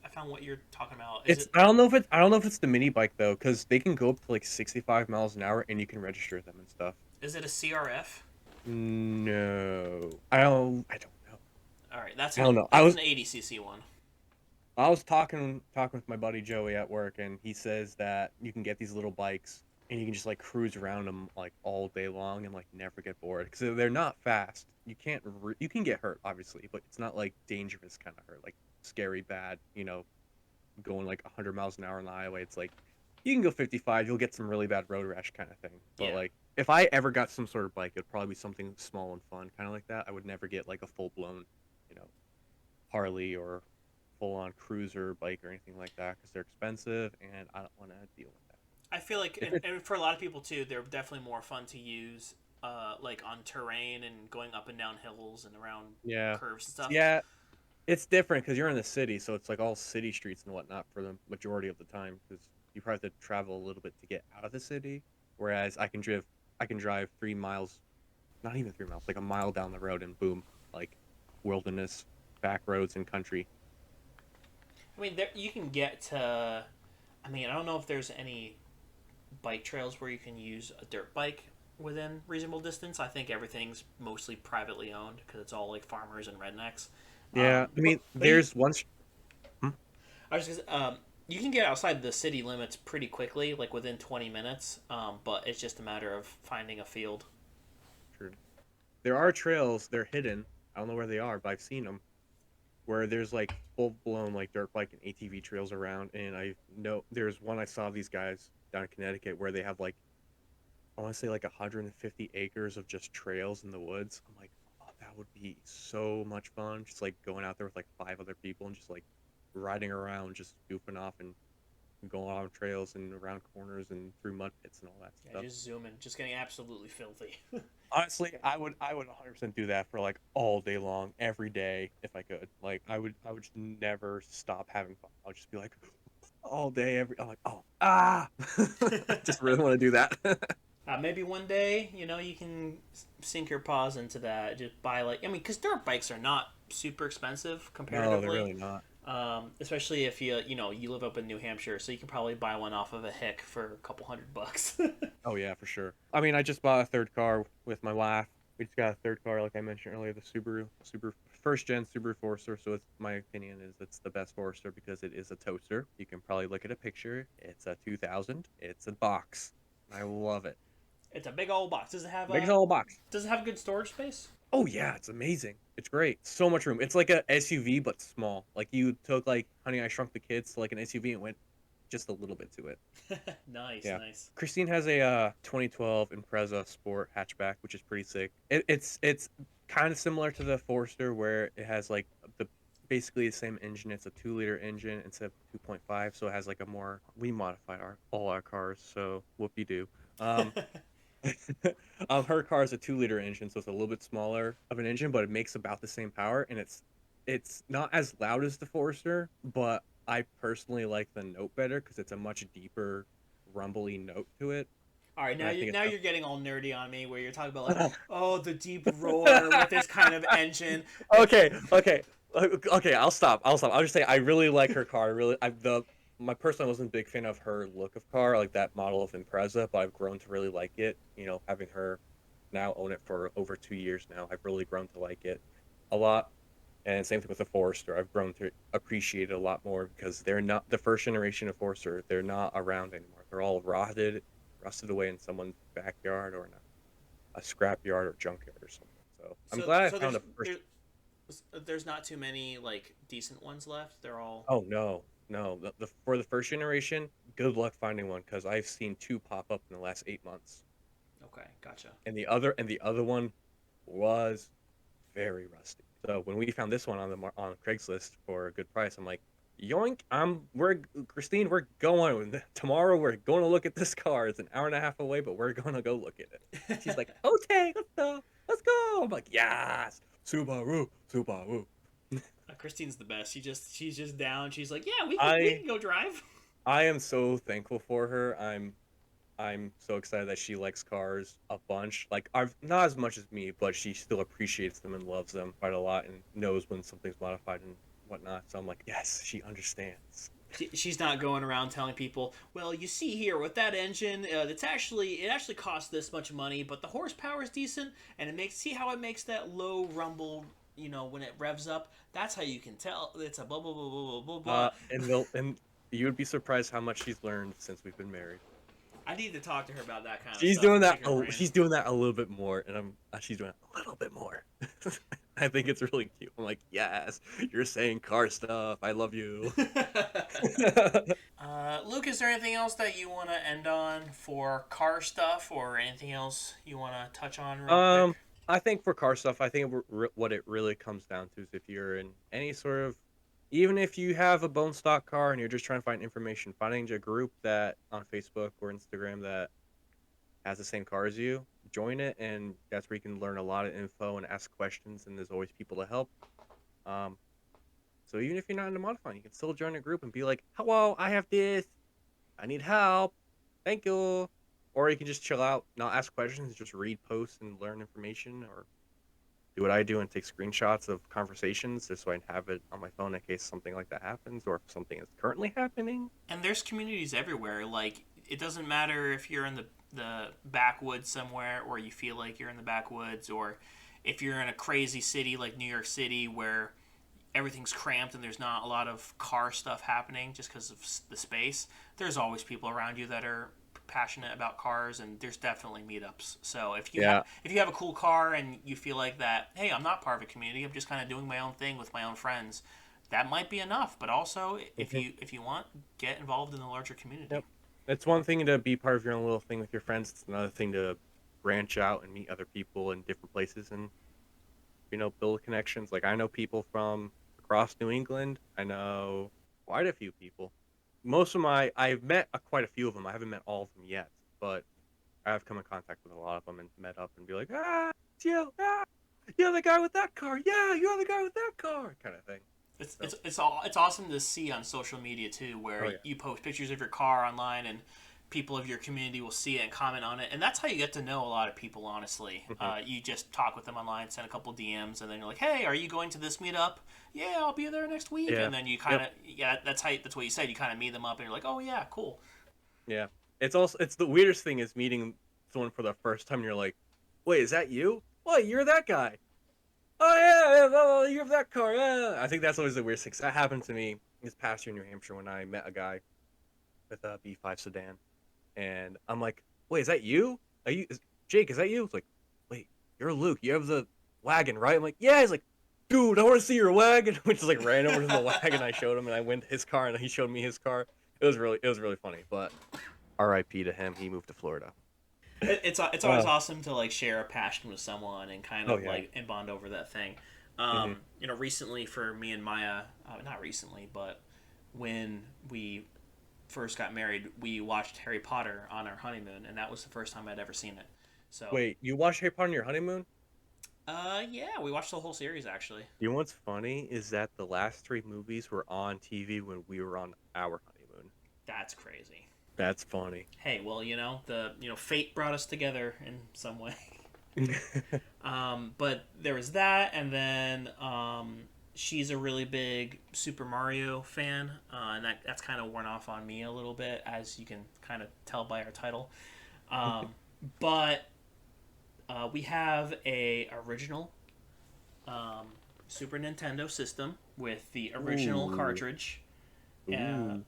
found what you're talking about. Is it's it? I don't know if it's the mini bike though, because they can go up to like 65 miles an hour and you can register them and stuff. Is it a CRF? No, I don't know. All right, I don't know. that's an 80 cc one. I was talking with my buddy Joey at work, and he says that you can get these little bikes and you can just like cruise around them like all day long and like never get bored because they're not fast. You can get hurt obviously, but it's not like dangerous kind of hurt, like scary bad. Going like 100 miles an hour on the highway. It's like you can go 55, you'll get some really bad road rash kind of thing. But Yeah. like if I ever got some sort of bike, it'd probably be something small and fun, kind of like that. I would never get like a full blown, you know, Harley or full on cruiser bike or anything like that because they're expensive and I don't want to deal with that. I feel like, If it, and for a lot of people too, they're definitely more fun to use, like on terrain and going up and down hills and around yeah, curves and stuff. yeah, it's different because you're in the city, so it's like all city streets and whatnot for the majority of the time because you probably have to travel a little bit to get out of the city. Whereas I can drive 3 miles, not even 3 miles, like a mile down the road and boom, like wilderness, back roads and country. I mean, there you can get to. I mean, I don't know if there's any bike trails where you can use a dirt bike within reasonable distance. I think everything's mostly privately owned because it's all like farmers and rednecks. Yeah, I mean, But you, there's one. Hmm, I was just you can get outside the city limits pretty quickly, like within 20 minutes. But it's just a matter of finding a field. sure. There are trails. They're hidden. I don't know where they are, but I've seen them where there's like full blown like dirt bike and ATV trails around. And I know there's one I saw of these guys down in Connecticut where they have like I want to say like 150 acres of just trails in the woods. I'm like, oh, that would be so much fun. Just like going out there with like five other people and just like riding around, just goofing off and going on trails and around corners and through mud pits and all that Yeah, stuff. just zooming, just getting absolutely filthy. Honestly, I would 100% do that for like all day long, every day if I could. Like I would just never stop having fun. I'll just be like all day every. I'm like, oh ah, I just really want to do that. Maybe one day, you can sink your paws into that. Just buy like, I mean, because dirt bikes are not super expensive No, they're comparatively. really not. Especially if you live up in New Hampshire, so you can probably buy one off of a hick for a couple $100. Oh yeah, for sure. I mean, I just bought a third car with my wife. We just got a third car, like I mentioned earlier, the Subaru first gen Subaru Forester. So it's my opinion is it's the best Forester because it is a toaster. You can probably look at a picture. It's a 2000. It's a box. I love it. It's a big old box. Big old box. Does it have good storage space? Oh yeah, it's amazing. It's great. So much room. It's like a SUV but small. Like you took like Honey I Shrunk the Kids to like an SUV and went just a little bit to it. Nice, Yeah. nice. Christine has a 2012 Impreza Sport hatchback, which is pretty sick. It's kind of similar to the Forester, where it has like the basically the same engine. It's a 2-liter engine instead of 2.5, so it has like a more. We modified all our cars, so whoop de doo. Um, her car is a 2-liter engine, so it's a little bit smaller of an engine, but it makes about the same power, and it's not as loud as the Forester, but I personally like the note better because it's a much deeper, rumbly note to it, All right, and I think now it's you're getting all nerdy on me, where you're talking about like, oh, the deep roar with this kind of engine. It's okay, okay, okay. I'll stop. I'll stop. I'll just say I really like her car. I really, I the my personally wasn't a big fan of her look of car, like that model of Impreza, but I've grown to really like it. Having her now own it for over 2 years now, I've really grown to like it a lot. And same thing with the Forester. I've grown to appreciate it a lot more because they're not the first generation of Forester. They're not around anymore. They're all rusted away in someone's backyard or in a scrap yard or junkyard or something. So I'm So glad I so found a first. there's not too many like decent ones left. They're all Oh no, no. The for the first generation, good luck finding one because I've seen two pop up in the last 8 months, okay. Gotcha. and the other one was very rusty. So when we found this one on on Craigslist for a good price, I'm like, yoink! We're Christine. We're going tomorrow. We're going to look at this car. It's an hour and a half away, but we're going to go look at it. She's like, okay, let's go, let's go. I'm like, yes, Subaru, Subaru. Christine's the best. She's just down. She's like, yeah, we I can go drive. I am so thankful for her. I'm so excited that she likes cars a bunch. Like, I've not as much as me, but she still appreciates them and loves them quite a lot, and knows when something's modified and whatnot. So I'm like, yes, she understands. She's not going around telling people, well, you see here with that engine, it actually costs this much money, but the horsepower is decent, and it makes see how it makes that low rumble. When it revs up, that's how you can tell it's a blah blah blah blah blah blah. And you would be surprised how much she's learned since we've been married. I need to talk to her about that kind of She's stuff doing and that. pick her brain. She's doing that a little bit more, and she's doing it a little bit more. I think it's really cute. I'm like, yes, you're saying car stuff. I love you. Luke, is there anything else that you want to end on for car stuff, or anything else you want to touch on real quick? Um, I think for car stuff, I think what it really comes down to is if you're in any sort of, even if you have a bone stock car and you're just trying to find information, finding a group that on Facebook or Instagram that has the same car as you, join it, and that's where you can learn a lot of info and ask questions, and there's always people to help. Um, so even if you're not into modifying, you can still join a group and be like, "Hello, I have this. I need help. Thank you." Or you can just chill out, not ask questions, just read posts and learn information, or do what I do and take screenshots of conversations just so I can have it on my phone in case something like that happens or if something is currently happening. And there's communities everywhere. Like it doesn't matter if you're in the backwoods somewhere, or you feel like you're in the backwoods, or if you're in a crazy city like New York City where everything's cramped and there's not a lot of car stuff happening just because of the space. There's always people around you that are passionate about cars, and there's definitely meetups. So Yeah. if you have a cool car and you feel like that, hey, I'm not part of a community, I'm just kind of doing my own thing with my own friends, that might be enough. But also, Hmm. if you want, get involved in the larger community. Yep. It's one thing to be part of your own little thing with your friends. It's another thing to branch out and meet other people in different places and build connections. Like I know people from across New England. I know quite a few people. I've met quite a few of them. I haven't met all of them yet, but I've come in contact with a lot of them and met up and be like, it's you, you're the guy with that car, yeah, you're the guy with that car, kind of thing. So, It's awesome to see on social media too, where oh yeah, you post pictures of your car online and people of your community will see it and comment on it, and that's how you get to know a lot of people. Honestly, hmm you just talk with them online, send a couple DMs, and then you're like, "Hey, are you going to this meetup? Yeah, I'll be there next week." yeah, And then you kind yep, of that's what you said. You kind of meet them up, and you're like, "Oh yeah, cool." yeah. It's the weirdest thing is meeting someone for the first time. And you're like, wait, is that you? Wait, you're that guy. Oh yeah, yeah, oh, you have that car. Yeah, I think that's always the weirdest thing. 'Cause that happened to me this past year in New Hampshire when I met a guy with a B5 sedan, and I'm like, "Wait, is that you? Jake? Is that you?" It's like, "Wait, you're Luke. You have the wagon, right?" I'm like, "Yeah." He's like, "Dude, I want to see your wagon." We just like ran over to the wagon. I showed him, and I went to his car, and he showed me his car. It was really funny. But R.I.P. to him. He moved to Florida. It's always Uh, awesome to like share a passion with someone and kind oh of yeah. like and bond over that thing. hmm Recently for me and Maya, not recently, but when we first got married, we watched Harry Potter on our honeymoon, and that was the first time I'd ever seen it. So, Wait, you watched Harry Potter on your honeymoon? yeah, we watched the whole series actually. You know what's funny is that the last three movies were on TV when we were on our honeymoon. That's crazy. That's funny. Hey, well, the fate brought us together in some way. But there was that, and then she's a really big Super Mario fan, and that's kind of worn off on me a little bit, as you can kind of tell by our title. Um, but we have a original um, Super Nintendo system with the original Ooh. cartridge. Uh, Ooh.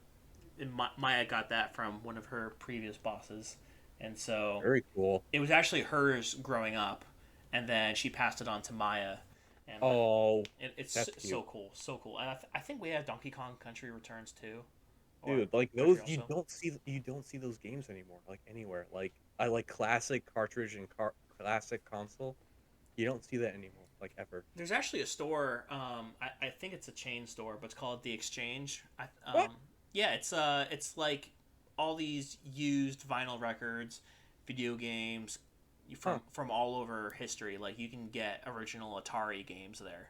and Maya got that from one of her previous bosses, and so Very cool. it was actually hers growing up. and then she passed it on to Maya, and Oh, it's that's so cute. cool, so cool. And I think we have Donkey Kong Country Returns too, or Dude, like Country those also. you don't see those games anymore, like anywhere. Like I like classic cartridge and classic console. You don't see that anymore, like ever. There's actually a store. I think it's a chain store, but it's called the Exchange. What? Yeah, it's like all these used vinyl records, video games Huh. from all over history. Like you can get original Atari games there,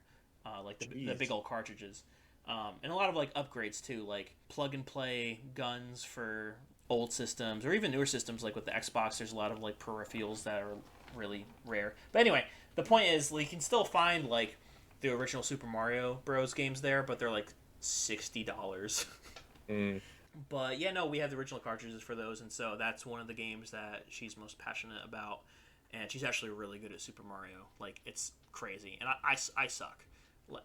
like the big Jeez. old cartridges, and a lot of like upgrades too, like plug and play guns for old systems or even newer systems. Like with the Xbox, there's a lot of like peripherals that are really rare. But anyway, the point is, like, you can still find like the original Super Mario Bros. Games there, but they're like $60. Mm. But yeah, no, we have the original cartridges for those, and so that's one of the games that she's most passionate about. And she's actually really good at Super Mario. Like, it's crazy. And I suck.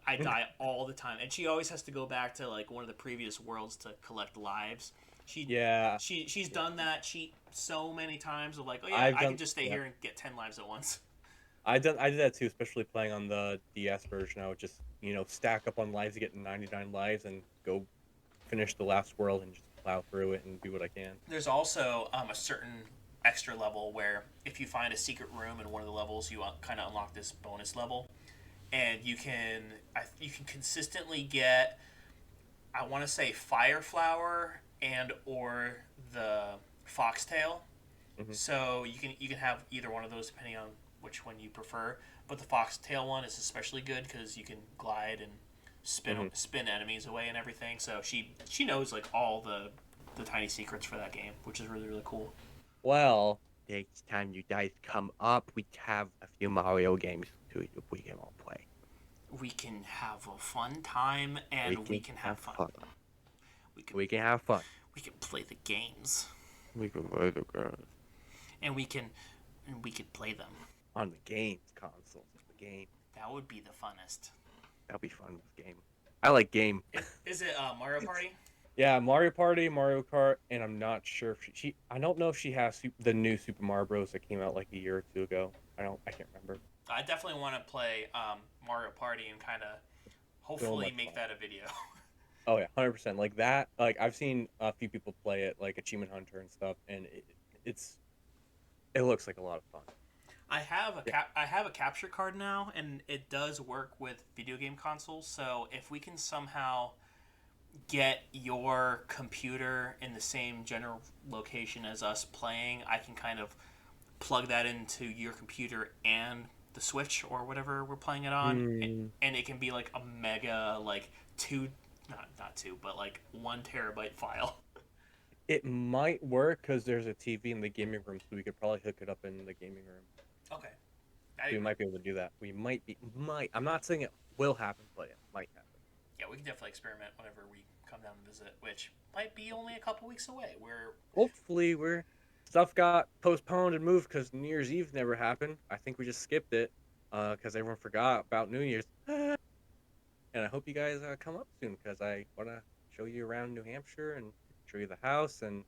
I die all the time. And she always has to go back to, like, one of the previous worlds to collect lives. She, Yeah. she's Yeah. done that cheat so many times of, like, oh yeah, I've I can done. just stay Yeah. here and get 10 lives at once. I did that too, especially playing on the DS version. I would just, stack up on lives to get 99 lives and go finish the last world and just plow through it and do what I can. There's also a certain extra level where if you find a secret room in one of the levels, you kind of unlock this bonus level, and you can consistently get, I want to say, fire flower and or the foxtail. Hmm. So you can have either one of those depending on which one you prefer. But the foxtail one is especially good because you can glide and Hmm. spin enemies away and everything. So she knows like all the tiny secrets for that game, which is really really cool. Well, next time you guys come up, we have a few Mario games too we can all play. We can have a fun time We and we can can have have fun. fun. We can We can have fun. we can play the games We can play the girls and we can play them. on the games consoles. The game. That would be the funnest. That'll be fun with game. I like game. Is it Mario Party? Yeah, Mario Party, Mario Kart, and I'm not sure if she I don't know if she has the new Super Mario Bros. That came out like a year or two ago. I can't remember. I definitely want to play Mario Party and kind of So hopefully much make fun. that a video. Oh yeah, 100%. Like that. Like I've seen a few people play it, like Achievement Hunter and stuff, and it's it looks like a lot of fun. Yeah. I have a capture card now, and it does work with video game consoles. So if we can somehow get your computer in the same general location as us playing, I can kind of plug that into your computer and the Switch or whatever we're playing it on, Hmm. and it can be like a mega like not two but like 1 terabyte file. It might work because there's a TV in the gaming room, so we could probably hook it up in the gaming room. Okay, So we might be able to do that. We might be might. I'm not saying it will happen, but it might happen. yeah, we can definitely experiment whenever we come down to visit, which might be only a couple weeks away. We're Hopefully, we're stuff got postponed and moved because New Year's Eve never happened. I think we just skipped it because everyone forgot about New Year's. And I hope you guys come up soon because I want to show you around New Hampshire and show you the house, and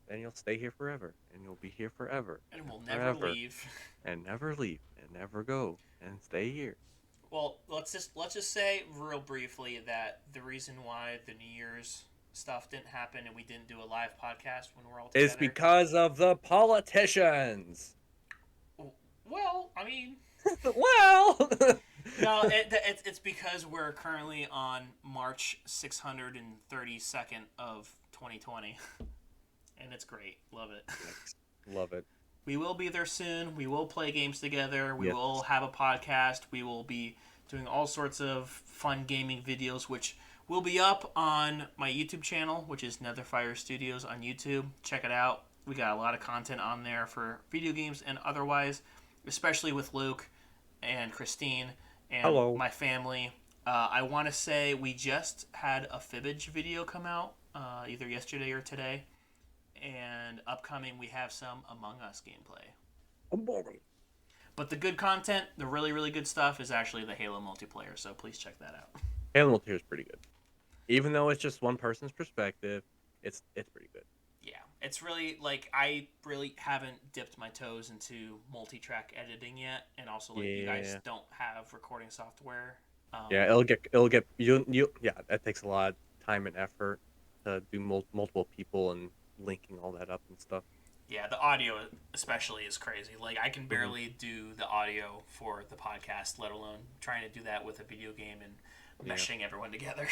then you'll stay here forever, and you'll be here forever and and we'll never forever, leave. and never leave and never go and stay here. Well, let's just say real briefly that the reason why the New Year's stuff didn't happen and we didn't do a live podcast when we're all Is together. because of the politicians. Well, I mean, Well, no, it's because we're currently on March 632nd of 2020, and it's great. Love it. love it. We will be there soon. We will play games together. We Yes. will have a podcast. We will be doing all sorts of fun gaming videos, which will be up on my YouTube channel, which is Netherfire Studios on YouTube. Check it out. We got a lot of content on there for video games and otherwise, especially with Luke and Christine and Hello. my family. I want to say we just had a Fibbage video come out either yesterday or today. And upcoming, we have some Among Us gameplay. But the good content, the really, really good stuff, is actually the Halo multiplayer, so please check that out. Halo multiplayer is pretty good, even though it's just one person's perspective. It's pretty good. Yeah. It's really like I really haven't dipped my toes into multi-track editing yet, and also like you guys Yeah. don't have recording software. Yeah, it'll get you yeah, that takes a lot of time and effort to do multiple people and linking all that up and stuff. Yeah, the audio especially is crazy. Like I can Hmm. barely do the audio for the podcast, let alone trying to do that with a video game and Yeah. meshing everyone together.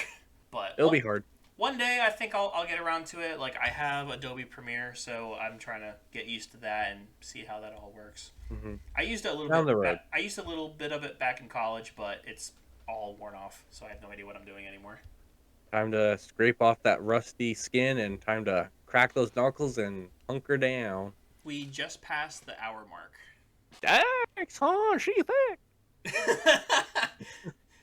But It'll be hard. one day I think I'll get around to it. Like I have Adobe Premiere, so I'm trying to get used to that and see how that all works. Hmm. I used it a little Down bit. the road. I used a little bit of it back in college, but it's all worn off, so I have no idea what I'm doing anymore. Time to scrape off that rusty skin and time to crack those knuckles and hunker down. We just passed the hour mark. Dex, huh? She thick.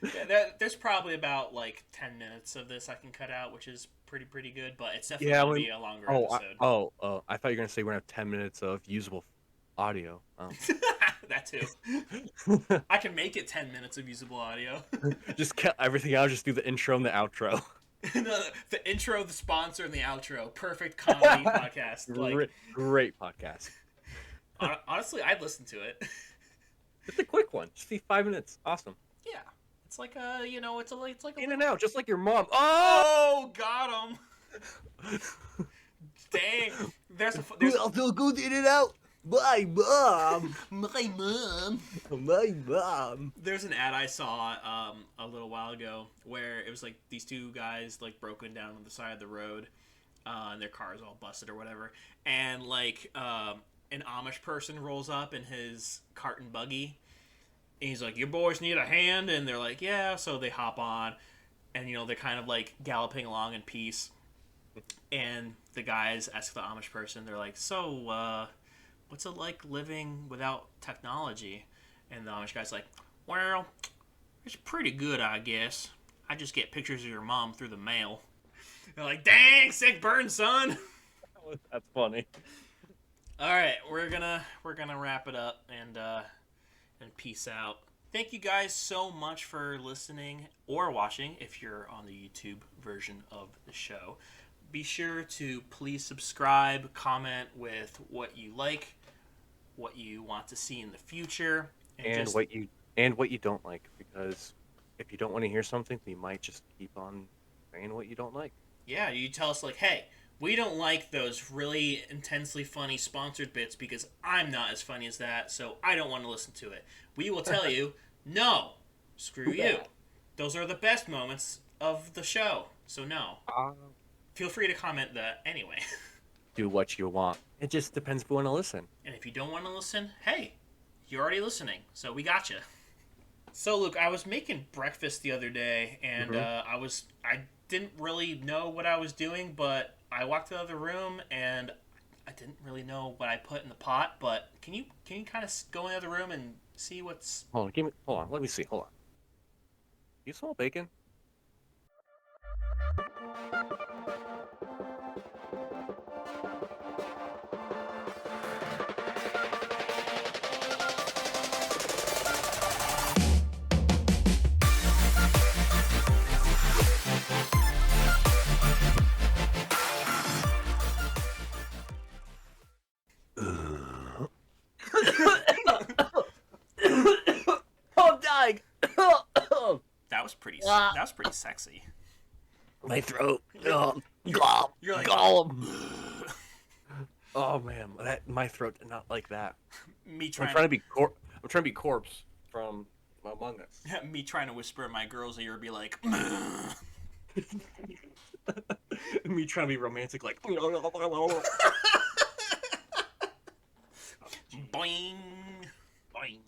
Yeah, there's probably about like 10 minutes of this I can cut out, which is pretty good. But it's definitely Yeah, gonna when be a longer oh episode. I thought you were gonna say we're gonna have 10 minutes of usable audio. Oh. That too. I can make it 10 minutes of usable audio. Just cut everything out. Just do the intro and the outro. The intro, the sponsor, and the outro. Perfect comedy podcast. Like Great podcast. honestly, I'd listen to it. It's a quick one. Just be 5 minutes. Awesome. Yeah, it's like it's like a In and out, just like your mom. Oh, got him! Dang, there's also goes in and out. My mom. my mom. My mom. There's an ad I saw a little while ago where it was like these two guys like broken down on the side of the road, and their car's all busted or whatever, and like an Amish person rolls up in his cart and buggy, and he's like, "Your boys need a hand," and they're like, "Yeah," so they hop on, and they're kind of like galloping along in peace, and the guys ask the Amish person, they're like, "So, what's it like living without technology?" And the Amish guy's like, "Well, it's pretty good, I guess. I just get pictures of your mom through the mail." They're like, "Dang, sick burn, son." That's funny. All right, we're gonna wrap it up and peace out. Thank you guys so much for listening or watching if you're on the YouTube version of the show. Be sure to please subscribe, comment with what you like, what you want to see in the future, And just what you don't like, because if you don't want to hear something, you might just keep on saying what you don't like. yeah, you tell us like, hey, we don't like those really intensely funny sponsored bits because I'm not as funny as that, so I don't want to listen to it. We will tell you, no, screw you. Those are the best moments of the show, so no. Feel free to comment that anyway. Do what you want. It just depends if you want to listen. And if you don't want to listen, hey, you're already listening, so we got you. So, Luke, I was making breakfast the other day, and I didn't really know what I was doing, but I walked to the other room, and I didn't really know what I put in the pot. But can you kind of go in the other room and see what's? Hold on. Let me see. Hold on. You smell bacon? I'm dying. That was pretty sexy. My throat. Glom. You're like Glom. Oh man, my throat did not like that. me I'm trying. trying to be I'm trying to be corpse from Among Us. Me trying to whisper in my girl's ear, be like, Me trying to be romantic, like. boing. Boing.